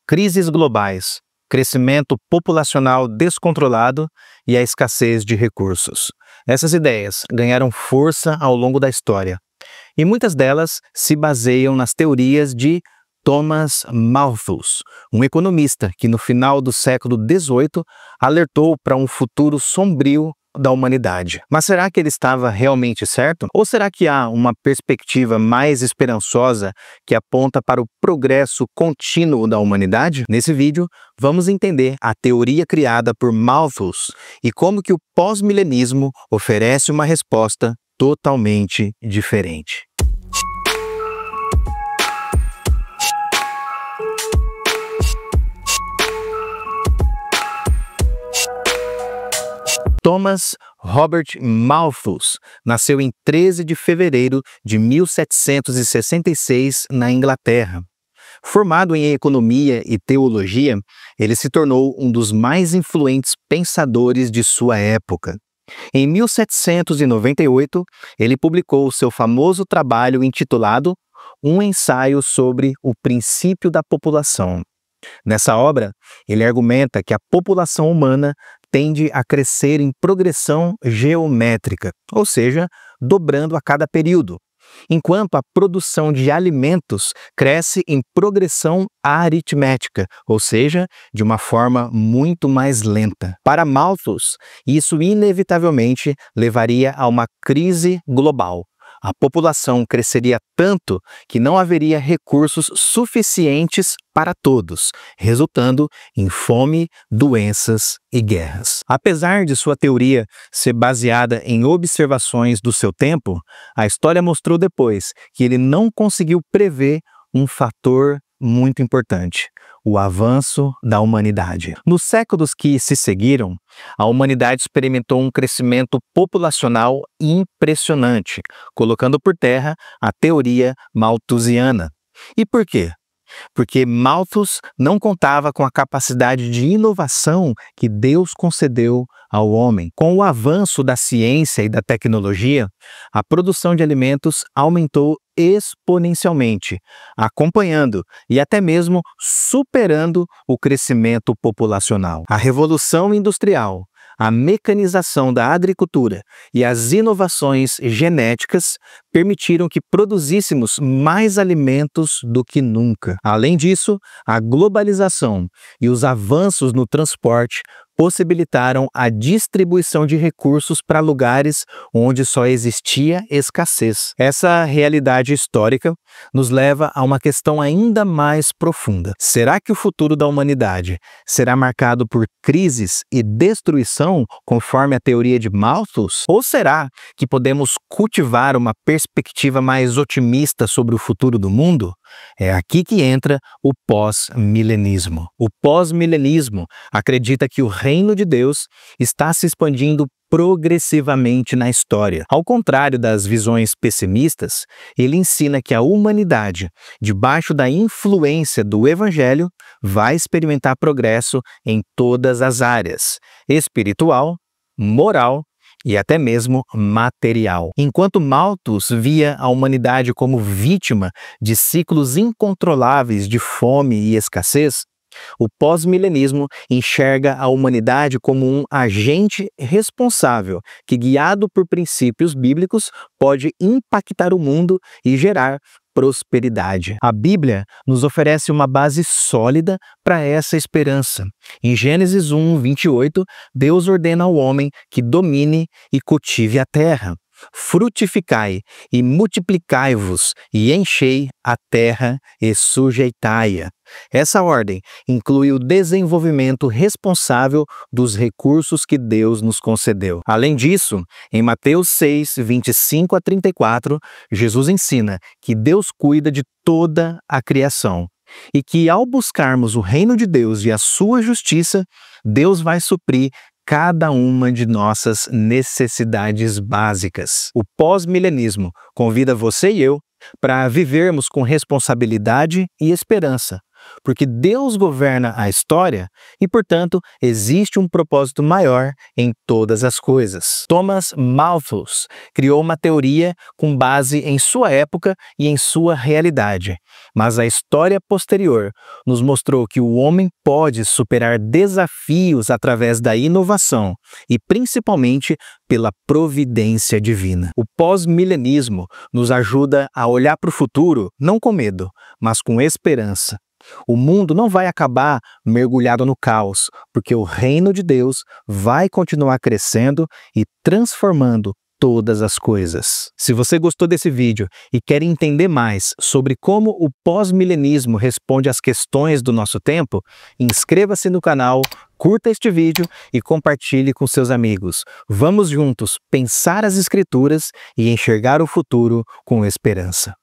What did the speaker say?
Crises globais, crescimento populacional descontrolado e a escassez de recursos. Essas ideias ganharam força ao longo da história, e muitas delas se baseiam nas teorias de Thomas Malthus, um economista que no final do século XVIII alertou para um futuro sombrio da humanidade. Mas será que ele estava realmente certo? Ou será que há uma perspectiva mais esperançosa que aponta para o progresso contínuo da humanidade? Nesse vídeo, vamos entender a teoria criada por Malthus e como que o pós-milenismo oferece uma resposta totalmente diferente. Thomas Robert Malthus nasceu em 13 de fevereiro de 1766 na Inglaterra. Formado em economia e teologia, ele se tornou um dos mais influentes pensadores de sua época. Em 1798, ele publicou seu famoso trabalho intitulado Um Ensaio sobre o Princípio da População. Nessa obra, ele argumenta que a população humana tende a crescer em progressão geométrica, ou seja, dobrando a cada período, enquanto a produção de alimentos cresce em progressão aritmética, ou seja, de uma forma muito mais lenta. Para Malthus, isso inevitavelmente levaria a uma crise global. A população cresceria tanto que não haveria recursos suficientes para todos, resultando em fome, doenças e guerras. Apesar de sua teoria ser baseada em observações do seu tempo, a história mostrou depois que ele não conseguiu prever um fator muito importante: o avanço da humanidade. Nos séculos que se seguiram, a humanidade experimentou um crescimento populacional impressionante, colocando por terra a teoria malthusiana. E por quê? Porque Malthus não contava com a capacidade de inovação que Deus concedeu ao homem. Com o avanço da ciência e da tecnologia, a produção de alimentos aumentou exponencialmente, acompanhando e até mesmo superando o crescimento populacional. A Revolução Industrial, a mecanização da agricultura e as inovações genéticas permitiram que produzíssemos mais alimentos do que nunca. Além disso, a globalização e os avanços no transporte possibilitaram a distribuição de recursos para lugares onde só existia escassez. Essa realidade histórica nos leva a uma questão ainda mais profunda. Será que o futuro da humanidade será marcado por crises e destruição, conforme a teoria de Malthus? Ou será que podemos cultivar uma perspectiva mais otimista sobre o futuro do mundo? É aqui que entra o pós-milenismo. O pós-milenismo acredita que o reino de Deus está se expandindo progressivamente na história. Ao contrário das visões pessimistas, ele ensina que a humanidade, debaixo da influência do Evangelho, vai experimentar progresso em todas as áreas: espiritual, moral e até mesmo material. Enquanto Malthus via a humanidade como vítima de ciclos incontroláveis de fome e escassez, o pós-milenismo enxerga a humanidade como um agente responsável que, guiado por princípios bíblicos, pode impactar o mundo e gerar prosperidade. A Bíblia nos oferece uma base sólida para essa esperança. Em Gênesis 1, 28, Deus ordena ao homem que domine e cultive a terra. Frutificai e multiplicai-vos e enchei a terra e sujeitai-a. Essa ordem inclui o desenvolvimento responsável dos recursos que Deus nos concedeu. Além disso, em Mateus 6, 25 a 34, Jesus ensina que Deus cuida de toda a criação e que, ao buscarmos o reino de Deus e a sua justiça, Deus vai suprir cada uma de nossas necessidades básicas. O pós-milenismo convida você e eu para vivermos com responsabilidade e esperança, porque Deus governa a história e, portanto, existe um propósito maior em todas as coisas. Thomas Malthus criou uma teoria com base em sua época e em sua realidade, mas a história posterior nos mostrou que o homem pode superar desafios através da inovação e, principalmente, pela providência divina. O pós-milenismo nos ajuda a olhar para o futuro não com medo, mas com esperança. O mundo não vai acabar mergulhado no caos, porque o reino de Deus vai continuar crescendo e transformando todas as coisas. Se você gostou desse vídeo e quer entender mais sobre como o pós-milenismo responde às questões do nosso tempo, inscreva-se no canal, curta este vídeo e compartilhe com seus amigos. Vamos juntos pensar as Escrituras e enxergar o futuro com esperança.